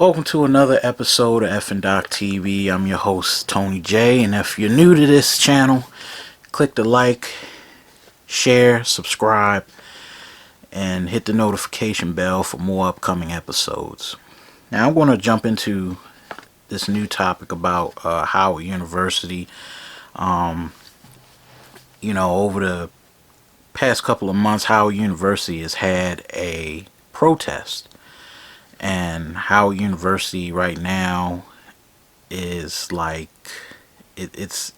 Welcome to another episode of F and Doc TV. I'm your host, Tony J, and if you're new to this channel, click the like, share, subscribe, and hit the notification bell for more upcoming episodes. Now I'm going to jump into this new topic about Howard University. Over the past couple of months, Howard University has had a protest. And Howard University right now is like it's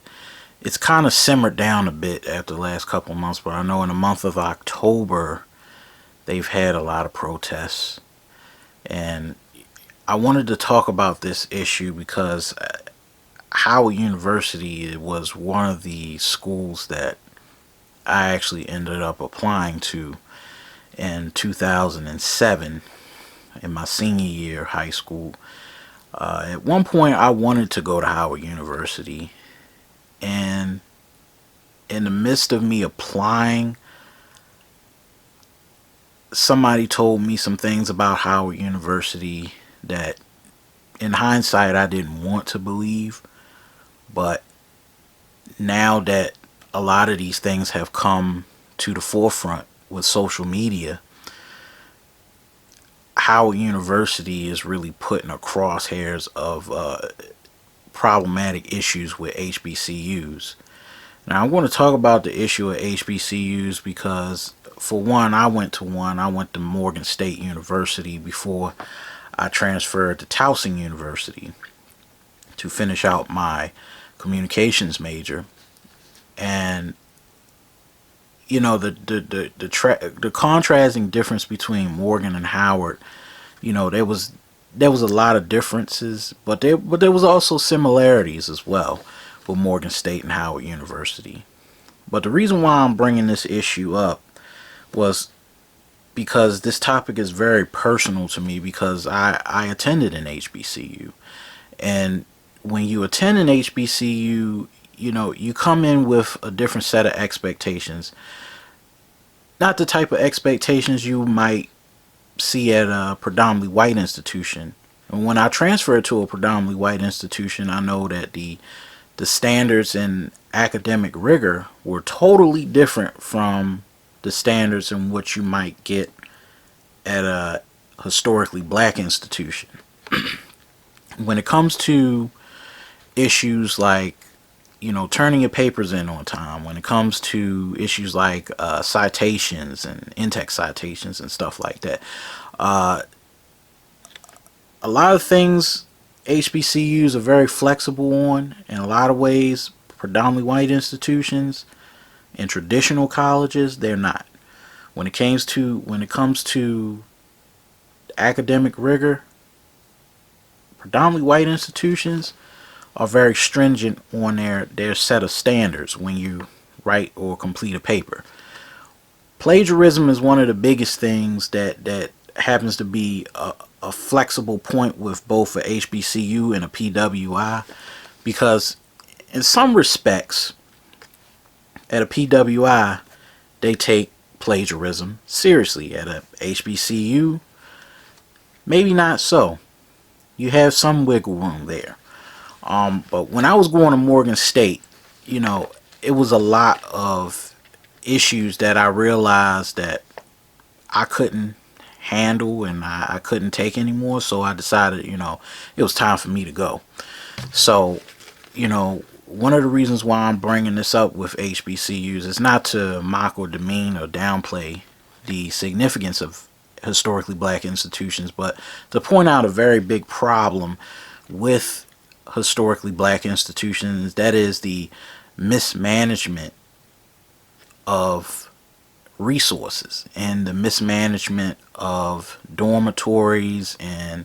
kind of simmered down a bit after the last couple of months, but I know in the month of October they've had a lot of protests, and I wanted to talk about this issue because Howard University was one of the schools that I actually ended up applying to in 2007. In my senior year of high school. At one point I wanted to go to Howard University, and in the midst of me applying, somebody told me some things about Howard University that in hindsight I didn't want to believe, but now that a lot of these things have come to the forefront with social media, Howard University is really put in the crosshairs of problematic issues with HBCUs. Now I'm going to talk about the issue of HBCUs because, for one, I went to Morgan State University before I transferred to Towson University to finish out my communications major. And the contrasting difference between Morgan and Howard, there was a lot of differences, but there was also similarities as well with Morgan State and Howard University. But the reason why I'm bringing this issue up was because this topic is very personal to me, because I attended an HBCU, and when you attend an HBCU, you come in with a different set of expectations. Not the type of expectations you might see at a predominantly white institution. And when I transferred to a predominantly white institution, I know that the standards and academic rigor were totally different from the standards in what you might get at a historically black institution. When it comes to issues like turning your papers in on time, when it comes to issues like citations and in-text citations and stuff like that, a lot of things HBCUs are very flexible on. In a lot of ways, predominantly white institutions and traditional colleges, they're not. When it comes to academic rigor, predominantly white institutions are very stringent on their set of standards when you write or complete a paper. Plagiarism is one of the biggest things that happens to be a flexible point with both a HBCU and a PWI, because in some respects at a PWI they take plagiarism seriously. At a HBCU, maybe not so. You have some wiggle room there. But when I was going to Morgan State, it was a lot of issues that I realized that I couldn't handle and I couldn't take anymore. So I decided, it was time for me to go. So, one of the reasons why I'm bringing this up with HBCUs is not to mock or demean or downplay the significance of historically black institutions, but to point out a very big problem with historically black institutions, that is the mismanagement of resources and the mismanagement of dormitories and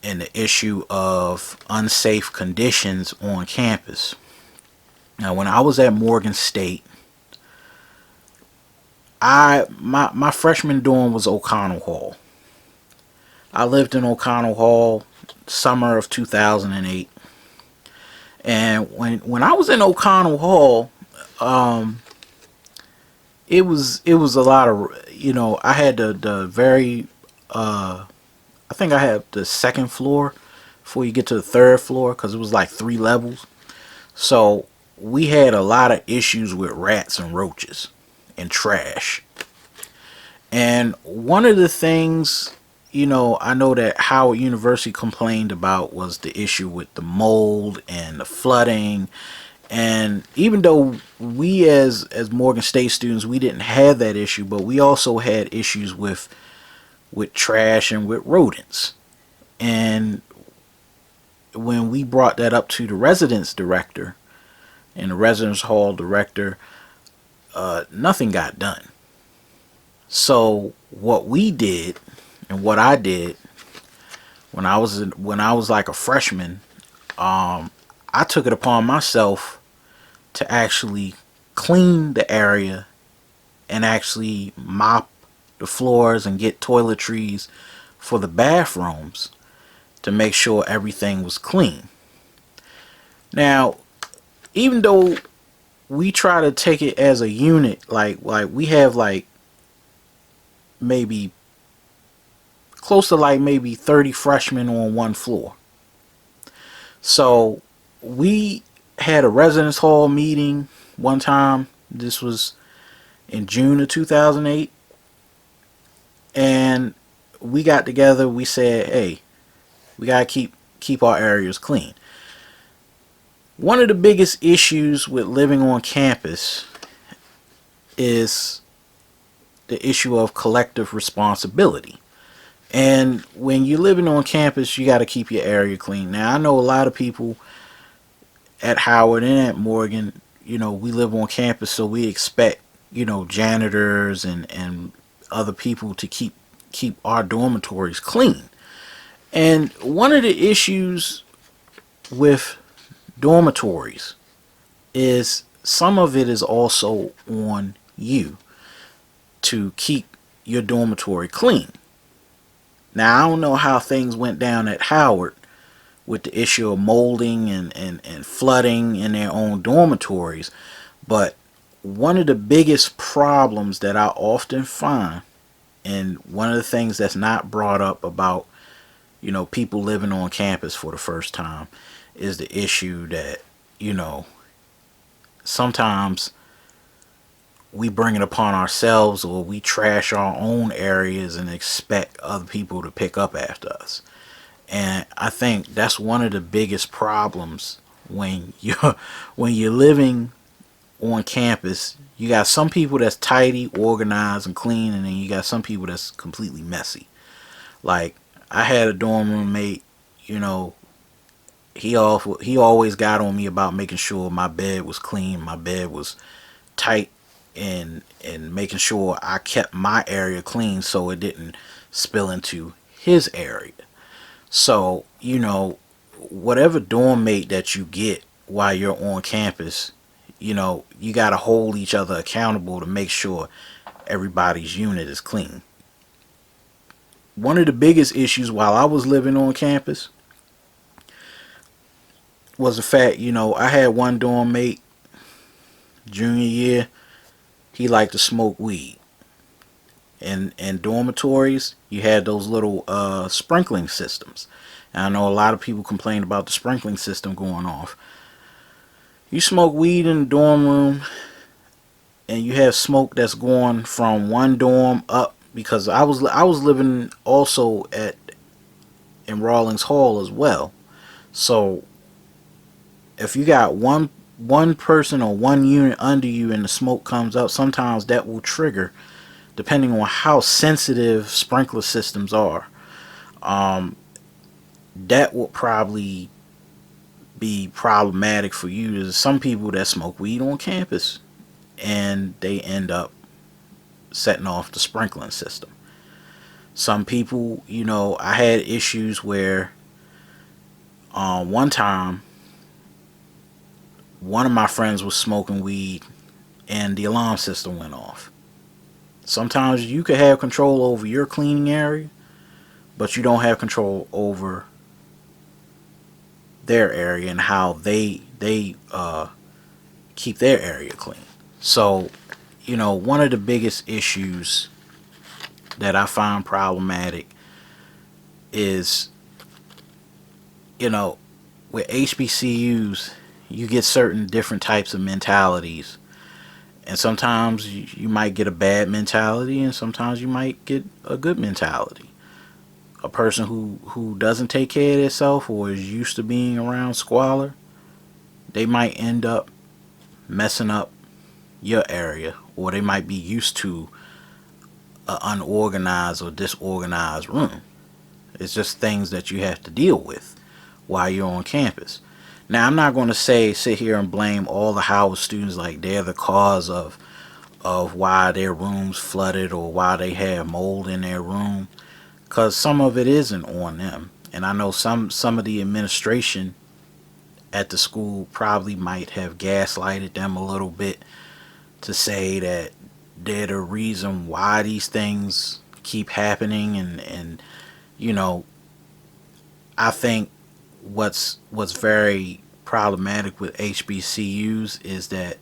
the issue of unsafe conditions on campus. Now, when I was at Morgan State, my freshman dorm was O'Connell Hall. I lived in O'Connell Hall summer of 2008, and when I was in O'Connell Hall, it was a lot of, I had the very I think I had the second floor before you get to the third floor, because it was like 3 levels. So we had a lot of issues with rats and roaches and trash. And one of the things, I know that Howard University complained about was the issue with the mold and the flooding. And even though we as Morgan State students, we didn't have that issue, but we also had issues with trash and with rodents. And when we brought that up to the residence director and the residence hall director, nothing got done. So what we did, and what I did when I was like a freshman, I took it upon myself to actually clean the area and actually mop the floors and get toiletries for the bathrooms to make sure everything was clean. Now, even though we try to take it as a unit, like we have like maybe close to like maybe 30 freshmen on one floor. So we had a residence hall meeting one time. This was in June of 2008. And we got together. We said, hey, we got to keep our areas clean. One of the biggest issues with living on campus is the issue of collective responsibility. And when you're living on campus, you got to keep your area clean. Now, I know a lot of people at Howard and at Morgan, we live on campus, so we expect, janitors and other people to keep our dormitories clean. And one of the issues with dormitories is some of it is also on you to keep your dormitory clean. Now, I don't know how things went down at Howard with the issue of molding and flooding in their own dormitories, but one of the biggest problems that I often find, and one of the things that's not brought up about people living on campus for the first time, is the issue that sometimes we bring it upon ourselves, or we trash our own areas and expect other people to pick up after us. And I think that's one of the biggest problems when you're living on campus. You got some people that's tidy, organized, and clean, and then you got some people that's completely messy. Like, I had a dorm roommate, he always got on me about making sure my bed was clean, my bed was tight, and making sure I kept my area clean so it didn't spill into his area. So, whatever dorm mate that you get while you're on campus, you got to hold each other accountable to make sure everybody's unit is clean. One of the biggest issues while I was living on campus was the fact, I had one dorm mate, junior year, he liked to smoke weed. In dormitories, you had those little sprinkling systems. And I know a lot of people complain about the sprinkling system going off. You smoke weed in the dorm room, and you have smoke that's going from one dorm up, because I was living also in Rawlings Hall as well. So if you got one person or one unit under you and the smoke comes up, sometimes that will trigger, depending on how sensitive sprinkler systems are. That will probably be problematic for you. There's some people that smoke weed on campus and they end up setting off the sprinkling system. Some people, I had issues where one time one of my friends was smoking weed and the alarm system went off. Sometimes you could have control over your cleaning area, but you don't have control over their area and how they keep their area clean. So, one of the biggest issues that I find problematic is, you know, with HBCUs, you get certain different types of mentalities. And sometimes you might get a bad mentality, and sometimes you might get a good mentality. A person who doesn't take care of themselves or is used to being around squalor, they might end up messing up your area, or they might be used to an unorganized or disorganized room. It's just things that you have to deal with while you're on campus. Now, I'm not going to sit here and blame all the Howard students like they're the cause of why their rooms flooded or why they have mold in their room, because some of it isn't on them. And I know some of the administration at the school probably might have gaslighted them a little bit to say that they're the reason why these things keep happening. And you know, I think what's very problematic with HBCUs is that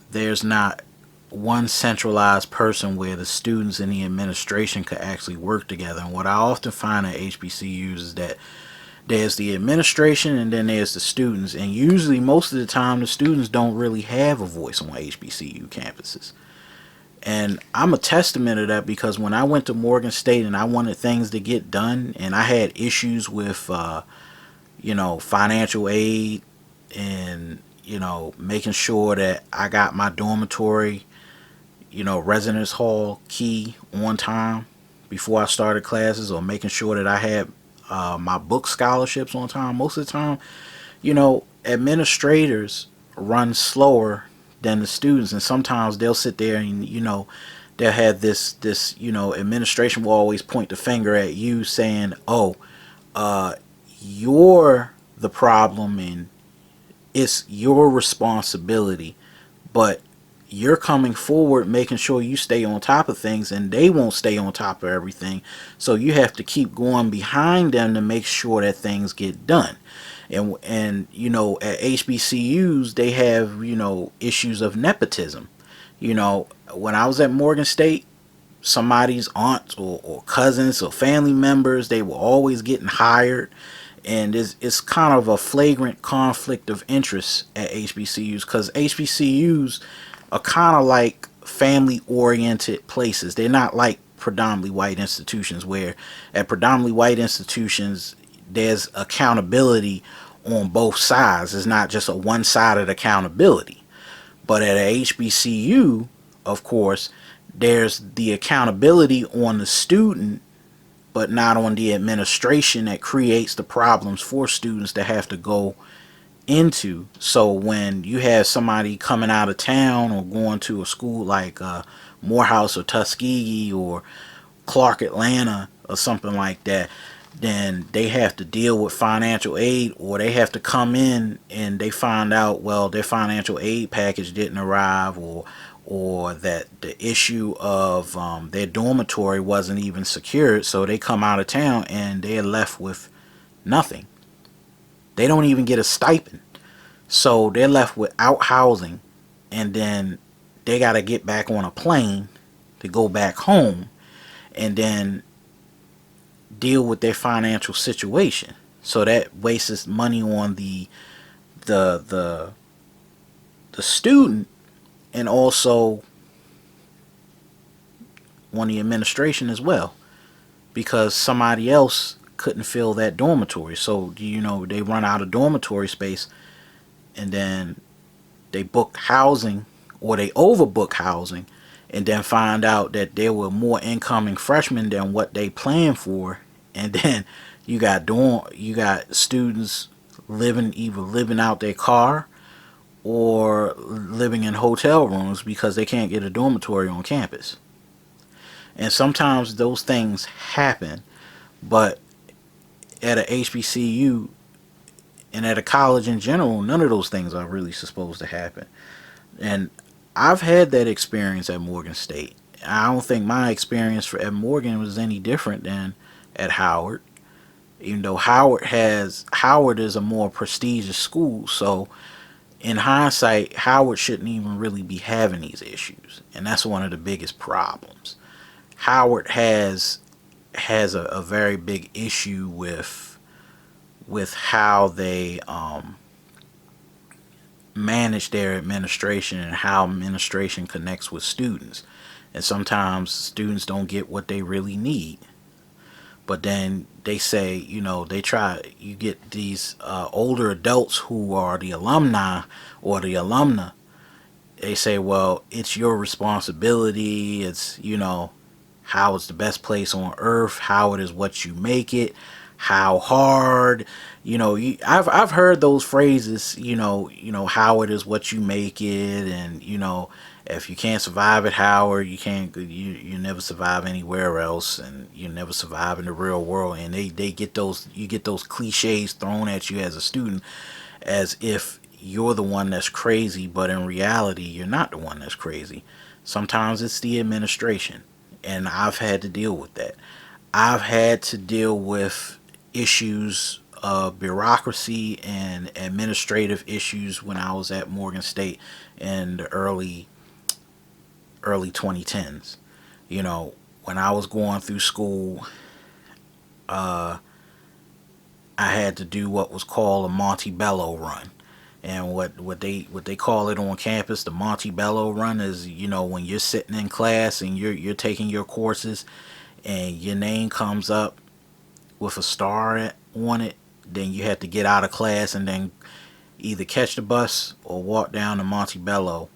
there's not one centralized person where the students and the administration could actually work together. And what I often find at HBCUs is that there's the administration and then there's the students, and usually most of the time the students don't really have a voice on HBCU campuses. And I'm a testament of that, because when I went to Morgan State and I wanted things to get done and I had issues with financial aid, and making sure that I got my dormitory, residence hall key on time before I started classes, or making sure that I had my book scholarships on time. Most of the time, administrators run slower than the students, and sometimes they'll sit there and they'll have this administration will always point the finger at you, saying, "Oh, you're the problem and it's your responsibility," but you're coming forward making sure you stay on top of things, and they won't stay on top of everything, so you have to keep going behind them to make sure that things get done. And at HBCUs they have issues of nepotism. When I was at Morgan State, somebody's aunts or cousins or family members, they were always getting hired, and it's kind of a flagrant conflict of interest at HBCUs, because HBCUs are kind of like family oriented places. They're not like predominantly white institutions, where at predominantly white institutions there's accountability on both sides. It's not just a one-sided accountability. But at a HBCU, of course, there's the accountability on the student, but not on the administration that creates the problems for students that have to go into. So when you have somebody coming out of town or going to a school like Morehouse or Tuskegee or Clark Atlanta or something like that, then they have to deal with financial aid, or they have to come in and they find out, well, their financial aid package didn't arrive, or that the issue of their dormitory wasn't even secured, so they come out of town and they're left with nothing. They don't even get a stipend, so they're left without housing, and then they got to get back on a plane to go back home, and then deal with their financial situation. So that wastes money on the student, and also on the administration as well, because somebody else couldn't fill that dormitory. So they run out of dormitory space, and then they book housing, or they overbook housing, and then find out that there were more incoming freshmen than what they planned for, and then you got students either living out their car or living in hotel rooms because they can't get a dormitory on campus. And sometimes those things happen, but at a HBCU and at a college in general, none of those things are really supposed to happen. And I've had that experience at Morgan State. I don't think my experience at Morgan was any different than at Howard. Even though Howard is a more prestigious school, so in hindsight, Howard shouldn't even really be having these issues, and that's one of the biggest problems. Howard has has a very big issue with how they manage their administration and how administration connects with students. And sometimes students don't get what they really need. But then they say, they try, you get these older adults who are the alumni or the alumna. They say, well, it's your responsibility. It's, how it's the best place on earth, how it is what you make it, how hard, I've heard those phrases, how it is what you make it, and if you can't survive at Howard, you never survive anywhere else, and you never survive in the real world. And they get those, you get those cliches thrown at you as a student, as if you're the one that's crazy, but in reality you're not the one that's crazy. Sometimes it's the administration, and I've had to deal with that. I've had to deal with issues of bureaucracy and administrative issues when I was at Morgan State in the early 2010s. When I was going through school, I had to do what was called a Montebello Run. And what they call it on campus, the Montebello Run, is when you're sitting in class and you're taking your courses, and your name comes up with a star on it, then you have to get out of class and then either catch the bus or walk down to Montebello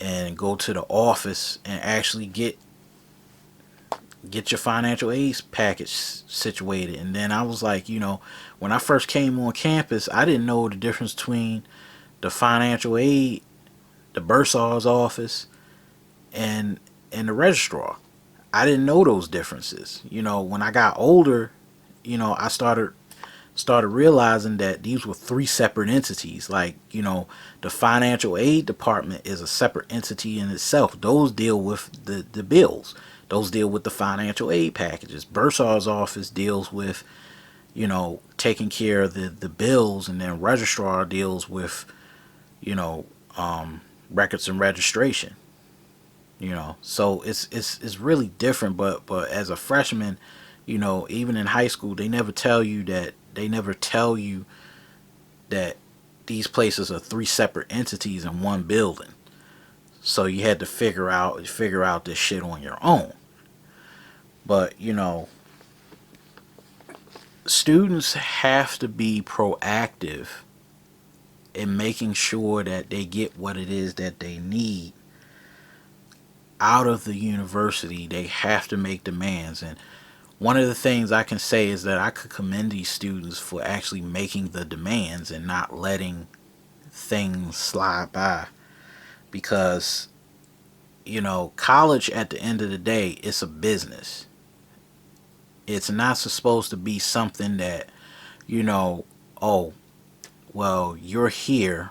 and go to the office and actually get your financial aid package situated. And then I was like, when I first came on campus, I didn't know the difference between the financial aid, the bursar's office, and the registrar. I didn't know those differences. When I got older, I started realizing that these were three separate entities. Like, the financial aid department is a separate entity in itself. Those deal with the bills. Those deal with the financial aid packages. Bursar's office deals with, taking care of the bills, and then registrar deals with, records and registration. So it's really different. But as a freshman, even in high school, they never tell you that these places are three separate entities in one building. So you had to figure out this shit on your own. But students have to be proactive in making sure that they get what it is that they need out of the university. They have to make demands. And one of the things I can say is that I could commend these students for actually making the demands and not letting things slide by. Because, college, at the end of the day, it's a business. It's not supposed to be something that, oh, well, you're here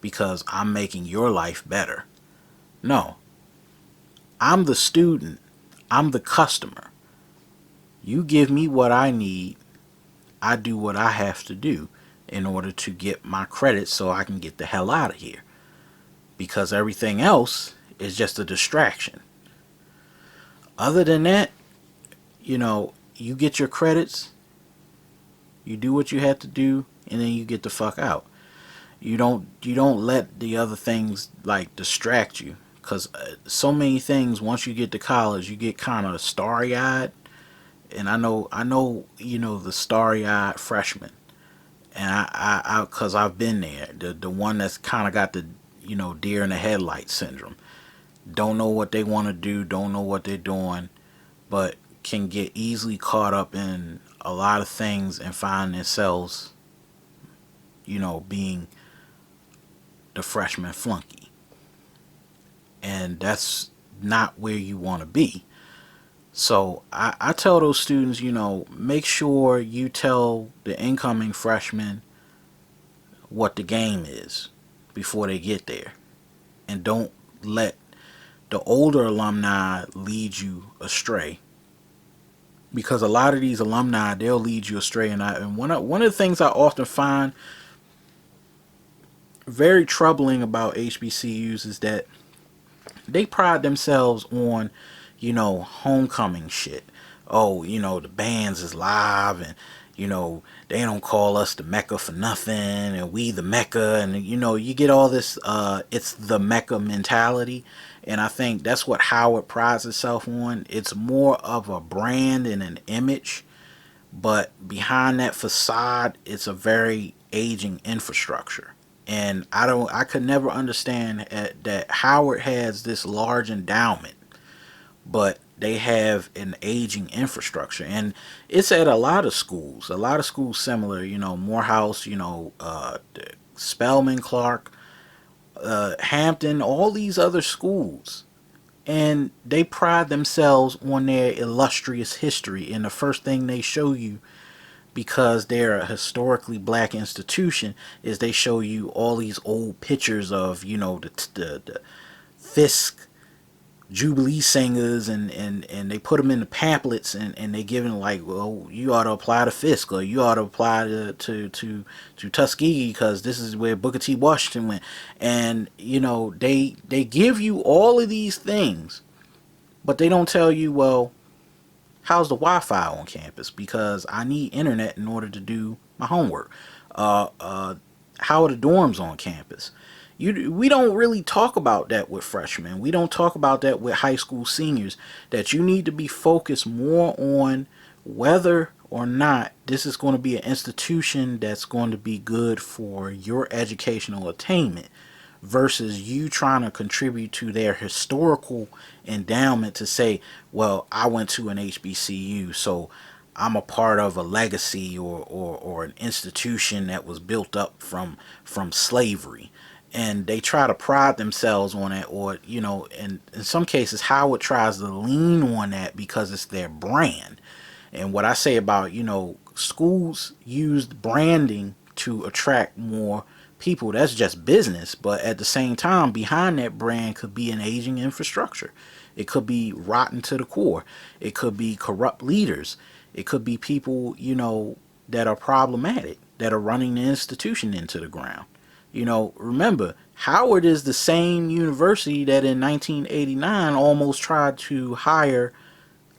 because I'm making your life better. No. I'm the student. I'm the customer. You give me what I need. I do what I have to do in order to get my credits so I can get the hell out of here. Because everything else is just a distraction. Other than that, you get your credits, you do what you have to do, and then you get the fuck out. You don't let the other things like distract you, because so many things, once you get to college, you get kind of starry-eyed. And I know the starry-eyed freshman, and I cause I've been there, the one that's kind of got the deer in the headlight syndrome. Don't know what they want to do, don't know what they're doing, but can get easily caught up in a lot of things and find themselves, being the freshman flunky. And that's not where you want to be. So I tell those students, make sure you tell the incoming freshmen what the game is before they get there. And don't let the older alumni lead you astray. Because a lot of these alumni, they'll lead you astray. And one of the things I often find very troubling about HBCUs is that they pride themselves on, homecoming shit. Oh, the bands is live, and they don't call us the Mecca for nothing, and we the Mecca, and you get all this it's the Mecca mentality. And I think that's what Howard prides itself on. It's more of a brand and an image, but behind that facade, it's a very aging infrastructure. And I could never understand that Howard has this large endowment, but they have an aging infrastructure. And it's at a lot of schools. A lot of schools similar, Morehouse, Spelman, Clark, Hampton, all these other schools. And they pride themselves on their illustrious history. And the first thing they show you, because they're a historically black institution, is they show you all these old pictures of, the Fisk Jubilee singers, and they put them in the pamphlets, and they give them like, well, you ought to apply to Fisk, or you ought to apply to Tuskegee, because this is where Booker T. Washington went. And they give you all of these things, but they don't tell you, well, how's the Wi-Fi on campus, because I need internet in order to do my homework. How are the dorms on campus? We don't really talk about that with freshmen. We don't talk about that with high school seniors, that you need to be focused more on whether or not this is going to be an institution that's going to be good for your educational attainment, versus you trying to contribute to their historical endowment to say, well, I went to an HBCU, so I'm a part of a legacy, or an institution that was built up from slavery. And they try to pride themselves on it, or and in some cases Howard tries to lean on that because it's their brand. And what I say about, schools used branding to attract more people, that's just business. But at the same time, behind that brand could be an aging infrastructure. It could be rotten to the core. It could be corrupt leaders. It could be people, that are problematic, that are running the institution into the ground. Remember, Howard is the same university that in 1989 almost tried to hire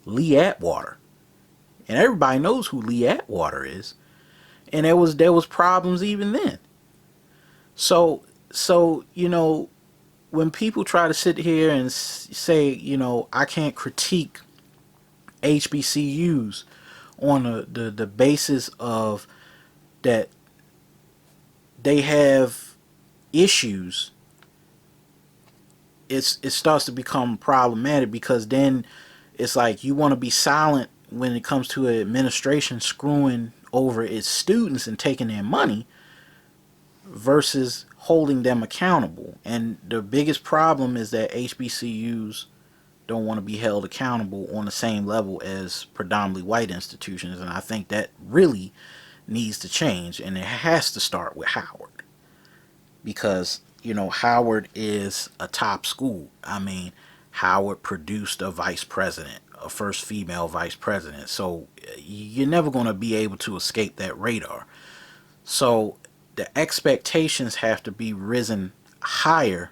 Lee Atwater. And everybody knows who Lee Atwater is. And there was problems even then. So when people try to sit here and say, I can't critique HBCUs on the basis of that they have issues, it starts to become problematic, because then it's like you want to be silent when it comes to an administration screwing over its students and taking their money, versus holding them accountable. And the biggest problem is that HBCUs don't want to be held accountable on the same level as predominantly white institutions. And I think that really needs to change, and it has to start with Howard, because Howard is a top school. I mean, Howard produced a vice president, a first female vice president, so you're never going to be able to escape that radar. So the expectations have to be risen higher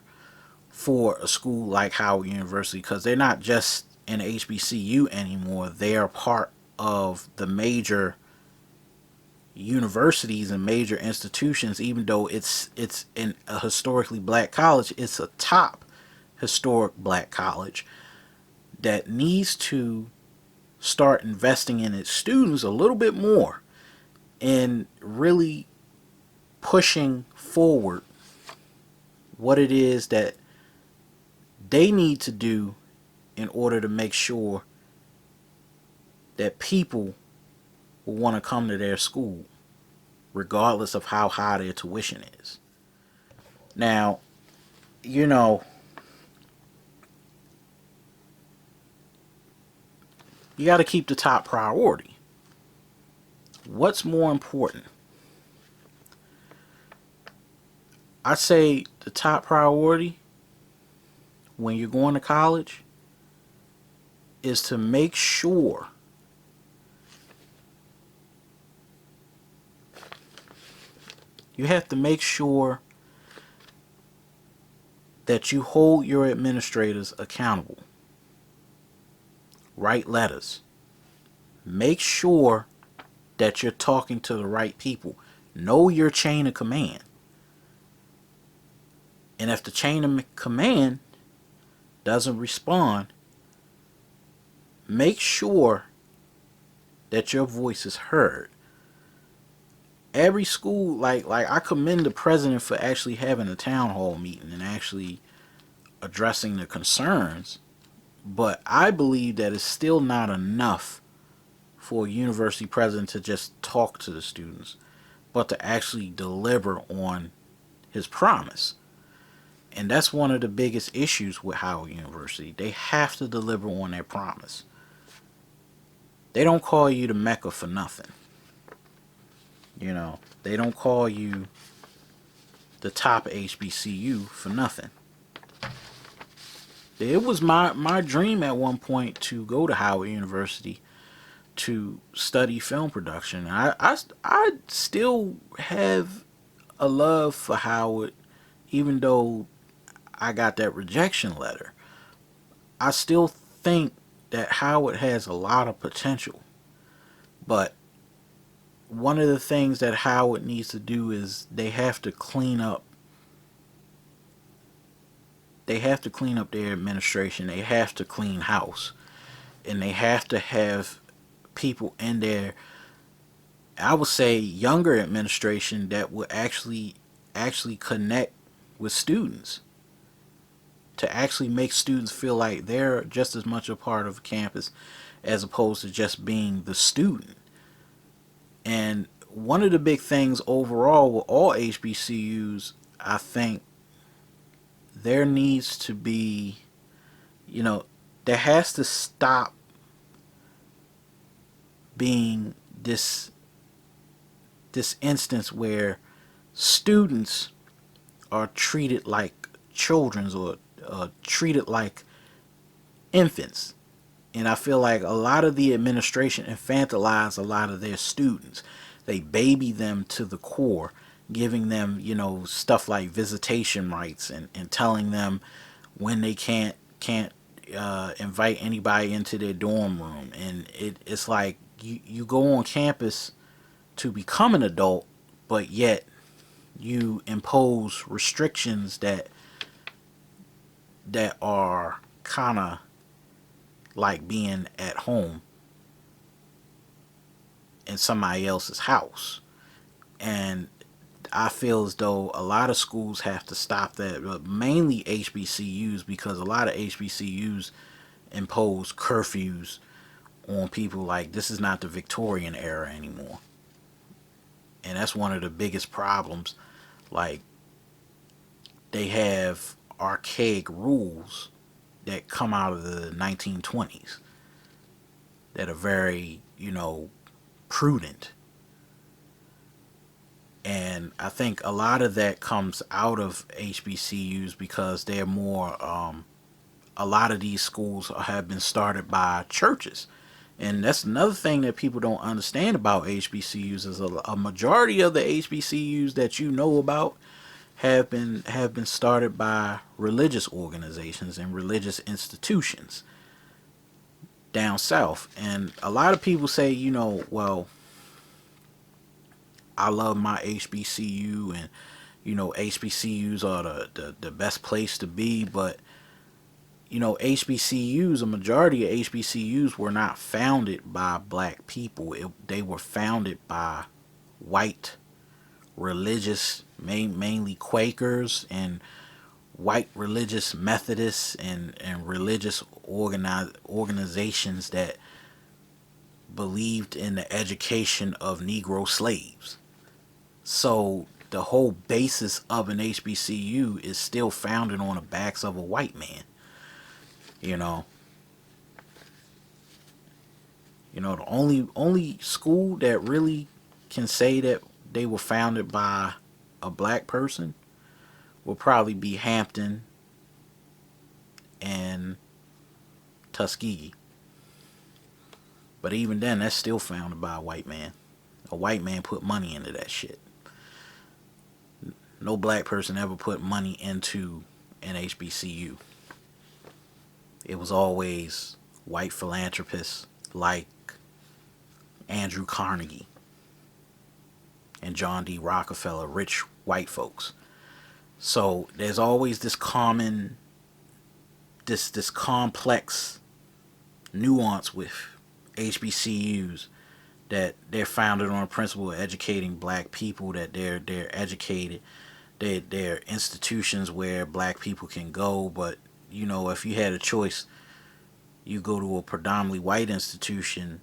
for a school like Howard University, because they're not just an HBCU anymore. They are part of the major universities and major institutions. Even though it's in a historically black college, it's a top historic black college that needs to start investing in its students a little bit more, and really pushing forward what it is that they need to do in order to make sure that people will want to come to their school, regardless of how high their tuition is. Now, you got to keep the top priority. What's more important? I say the top priority when you're going to college is to make sure you have to make sure that you hold your administrators accountable. Write letters. Make sure that you're talking to the right people. Know your chain of command. And if the chain of command doesn't respond, make sure that your voice is heard. Every school, like I commend the president for actually having a town hall meeting and actually addressing the concerns, but I believe that it's still not enough for a university president to just talk to the students, but to actually deliver on his promise. And that's one of the biggest issues with Howard University. They have to deliver on their promise. They don't call you the Mecca for nothing. You know, they don't call you the top HBCU for nothing. It was my dream at one point to go to Howard University to study film production. I still have a love for Howard, even though I got that rejection letter. I still think that Howard has a lot of potential. But one of the things that Howard needs to do is they have to clean up their administration. They have to clean house. And they have to have people in there, I would say younger administration, that will actually connect with students, to actually make students feel like they're just as much a part of campus as opposed to just being the student. And one of the big things overall with all HBCUs, I think there needs to be, there has to stop being this instance where students are treated like children, or treated like infants. And I feel like a lot of the administration infantilize a lot of their students. They baby them to the core, giving them, stuff like visitation rights, and telling them when they can't invite anybody into their dorm room. And it's like you go on campus to become an adult, but yet you impose restrictions that are kind of like being at home in somebody else's house. And I feel as though a lot of schools have to stop that, but mainly HBCUs, because a lot of HBCUs impose curfews on people. Like, this is not the Victorian era anymore. And that's one of the biggest problems. Like, they have archaic rules that come out of the 1920s that are very, prudent. And I think a lot of that comes out of HBCUs because they're more, a lot of these schools have been started by churches. And that's another thing that people don't understand about HBCUs is a majority of the HBCUs that you know about have been started by religious organizations and religious institutions down south. And a lot of people say, well, I love my HBCU, and HBCUs are the best place to be. But HBCUs, a majority of HBCUs were not founded by black people. They were founded by white religious, mainly Quakers, and white religious Methodists, and religious organizations that believed in the education of Negro slaves. So the whole basis of an HBCU is still founded on the backs of a white man. The only school that really can say that they were founded by a black person will probably be Hampton and Tuskegee. But even then, that's still founded by a white man. A white man put money into that shit. No black person ever put money into an HBCU. It was always white philanthropists like Andrew Carnegie and John D. Rockefeller, rich white folks. So there's always this this complex nuance with HBCUs, that they're founded on a principle of educating black people, that they're educated, they're institutions where black people can go. But you know, if you had a choice, you go to a predominantly white institution,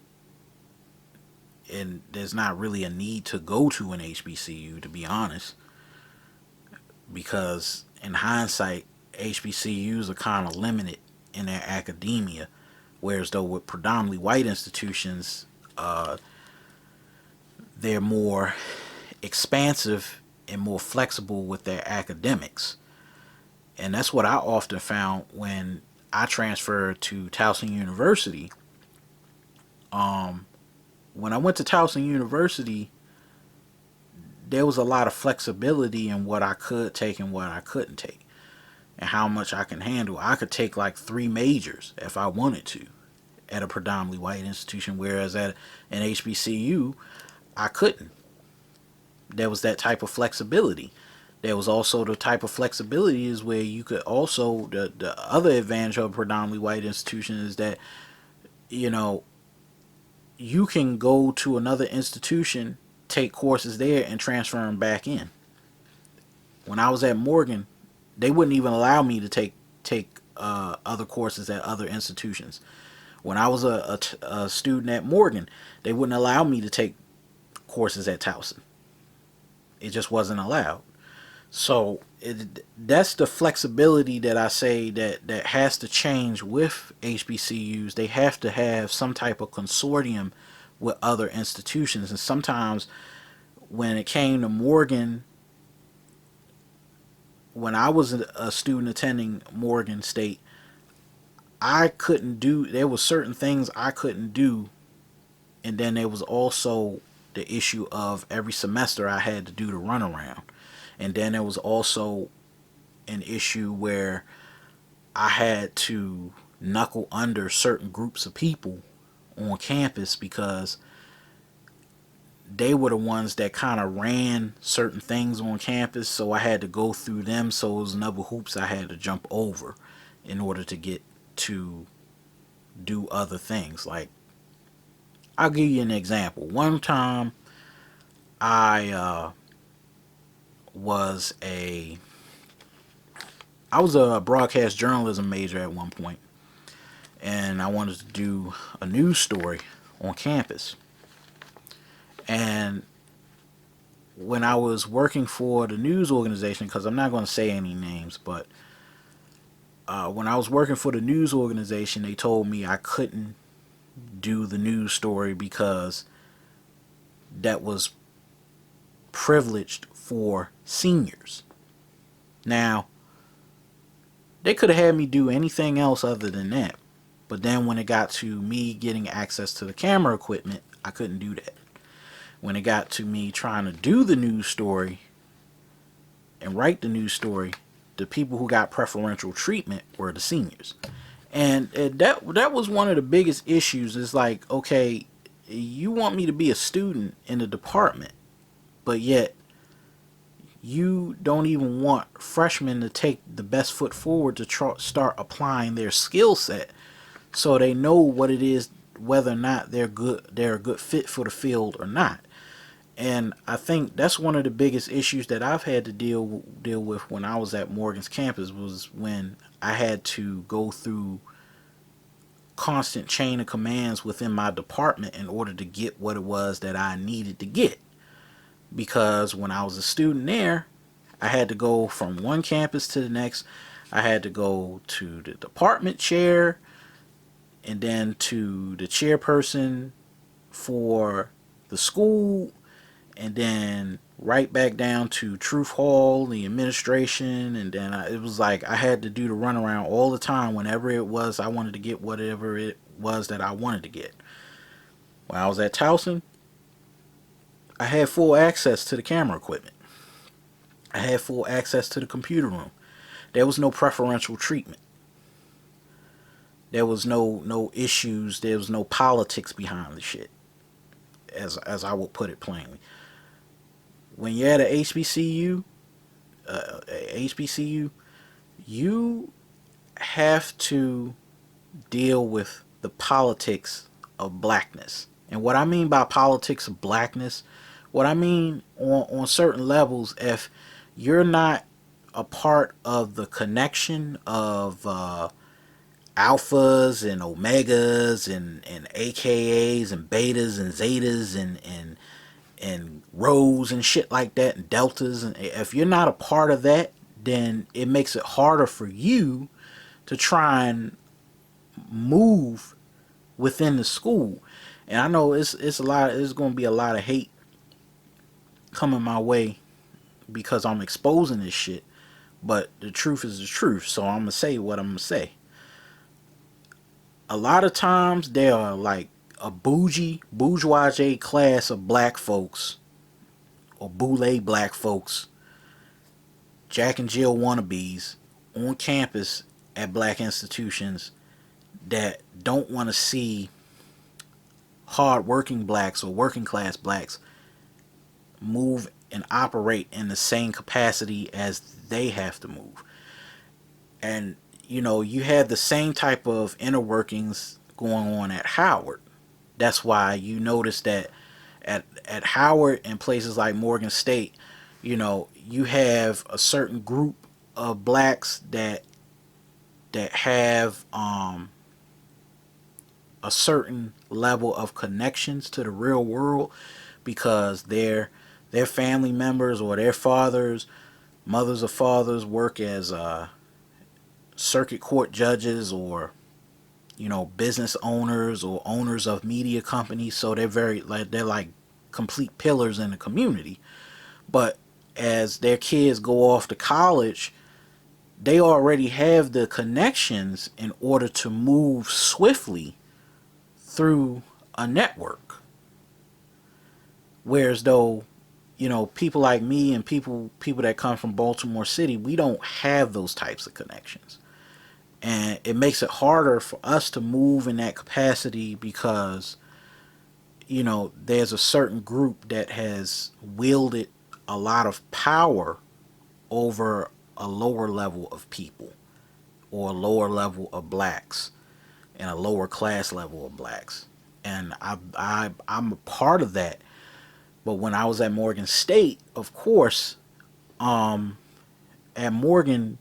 and there's not really a need to go to an HBCU, to be honest, because in hindsight, HBCUs are kind of limited in their academia, whereas though with predominantly white institutions, they're more expansive and more flexible with their academics. And that's what I often found when I transferred to Towson University. When I went to Towson University, there was a lot of flexibility in what I could take and what I couldn't take, and how much I can handle. I could take like 3 majors if I wanted to at a predominantly white institution, whereas at an HBCU, I couldn't. There was that type of flexibility. There was also the type of flexibility is where you could also, the other advantage of a predominantly white institution is that, you know, you can go to another institution, take courses there, and transfer them back in. When I was at Morgan, they wouldn't even allow me to take other courses at other institutions. When I was a student at Morgan, they wouldn't allow me to take courses at Towson. It just wasn't allowed. So that's the flexibility that I say that has to change with HBCUs. They have to have some type of consortium with other institutions. And sometimes when it came to Morgan, when I was a student attending Morgan State, I couldn't do, there were certain things I couldn't do. And then there was also the issue of every semester I had to do the runaround. And then there was also an issue where I had to knuckle under certain groups of people on campus because they were the ones that kind of ran certain things on campus. So I had to go through them. So it was another hoops I had to jump over in order to get to do other things. Like, I'll give you an example. One time I was a broadcast journalism major at one point, and I wanted to do a news story on campus. And when I was working for the news organization, because I'm not going to say any names, but when I was working for the news organization, they told me I couldn't do the news story because that was privileged for seniors. Now, they could have had me do anything else other than that, but then when it got to me getting access to the camera equipment, I couldn't do that. When it got to me trying to do the news story and write the news story, the people who got preferential treatment were the seniors. And that was one of the biggest issues. Is like, okay, you want me to be a student in the department, but yet you don't even want freshmen to take the best foot forward to start applying their skill set, so they know what it is, whether or not they're a good fit for the field or not. And I think that's one of the biggest issues that I've had to deal with when I was at Morgan's campus, was when I had to go through constant chain of commands within my department in order to get what it was that I needed to get. Because when I was a student there, I had to go from one campus to the next. I had to go to the department chair, and then to the chairperson for the school, and then right back down to Truth Hall, the administration. And then it was like I had to do the runaround all the time whenever it was I wanted to get whatever it was that I wanted to get. When I was at Towson, I had full access to the camera equipment. I had full access to the computer room. There was no preferential treatment. there was no issues, there was no politics behind the shit, as I would put it plainly. When you're at a HBCU, you have to deal with the politics of blackness. And what I mean by politics of blackness, what I mean on certain levels, if you're not a part of the connection of alphas and omegas and AKAs and betas and zetas and rows and shit like that and deltas, and if you're not a part of that, then it makes it harder for you to try and move within the school. And I know it's a lot. It's going to be a lot of hate coming my way because I'm exposing this shit. But the truth is the truth, so I'm gonna say what I'm gonna say. A lot of times there are like a bourgeoisie class of black folks or boule black folks, Jack and Jill wannabes on campus at black institutions that don't want to see hard working blacks or working class blacks move and operate in the same capacity as they have to move. And you have the same type of inner workings going on at Howard. That's why you notice that at Howard and places like Morgan State, you have a certain group of blacks that have a certain level of connections to the real world because their family members or their fathers, mothers or fathers work as circuit court judges or business owners or owners of media companies. So they're like complete pillars in the community. But as their kids go off to college, they already have the connections in order to move swiftly through a network. Whereas though, people like me and people that come from Baltimore City, we don't have those types of connections. And it makes it harder for us to move in that capacity because, there's a certain group that has wielded a lot of power over a lower level of people or a lower level of blacks and a lower class level of blacks. And I'm a part of that. But when I was at Morgan State, of course, at Morgan,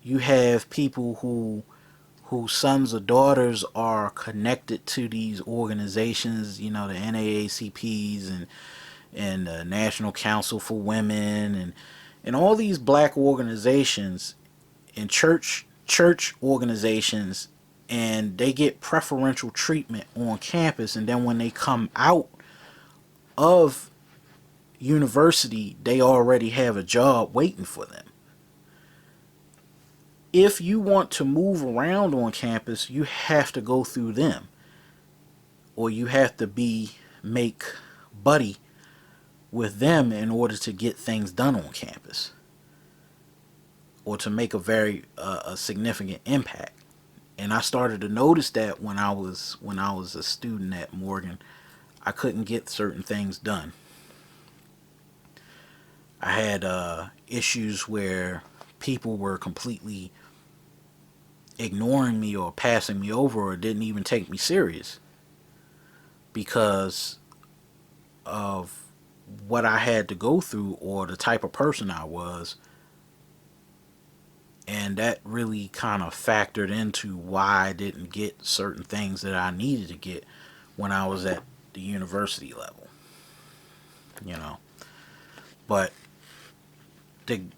you have people whose sons or daughters are connected to these organizations, the NAACPs and the National Council for Women and all these black organizations and church organizations, and they get preferential treatment on campus, and then when they come out of university, they already have a job waiting for them. If you want to move around on campus, you have to go through them, or you have to make buddy with them in order to get things done on campus, or to make a significant impact. And I started to notice that when I was a student at Morgan, I couldn't get certain things done. I had issues where people were completely ignoring me or passing me over or didn't even take me serious because of what I had to go through or the type of person I was. And that really kind of factored into why I didn't get certain things that I needed to get when I was at the university level. But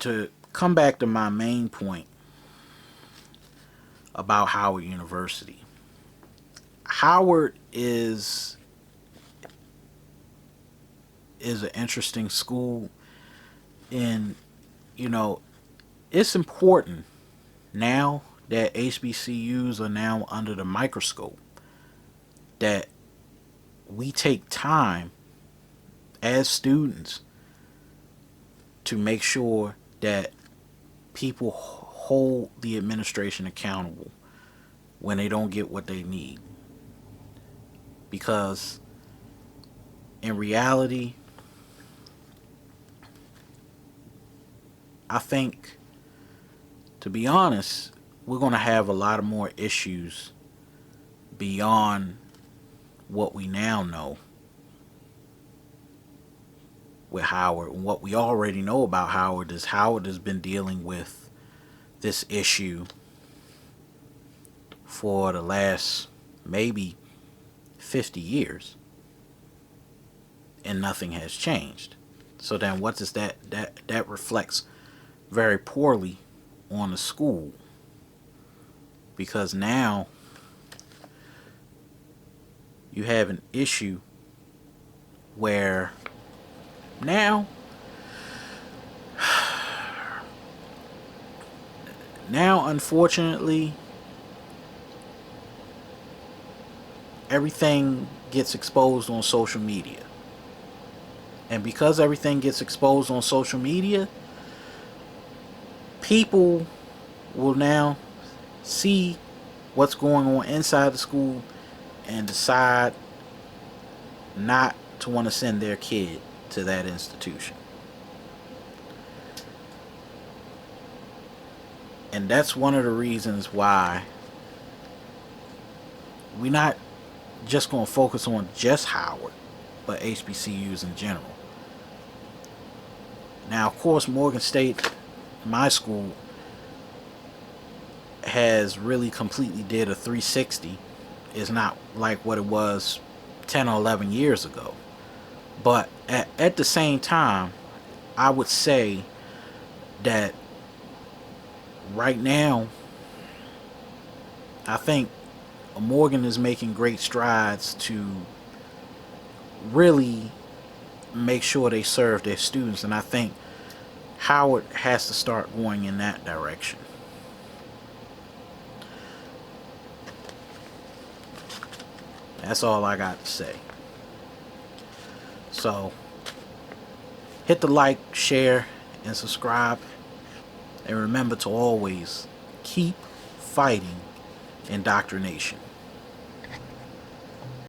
to come back to my main point about Howard University. Howard is an interesting school, and it's important now that HBCUs are now under the microscope that we take time as students to make sure that people hold the administration accountable when they don't get what they need. Because in reality, I think, to be honest, we're going to have a lot of more issues beyond what we now know with Howard. And what we already know about Howard is Howard has been dealing with this issue for the last maybe 50 years, and nothing has changed. So then what does that reflects very poorly on the school, because now you have an issue where now unfortunately everything gets exposed on social media. And because everything gets exposed on social media, people will now see what's going on inside the school and decide not to want to send their kid to that institution. And that's one of the reasons why we're not just going to focus on just Howard, but HBCUs in general. Now, of course, Morgan State, my school, has really completely did a 360. It's not like what it was 10 or 11 years ago. But at the same time, I would say that right now, I think Morgan is making great strides to really make sure they serve their students, and I think Howard has to start going in that direction. That's all I got to say. So hit the like, share, and subscribe, and remember to always keep fighting indoctrination.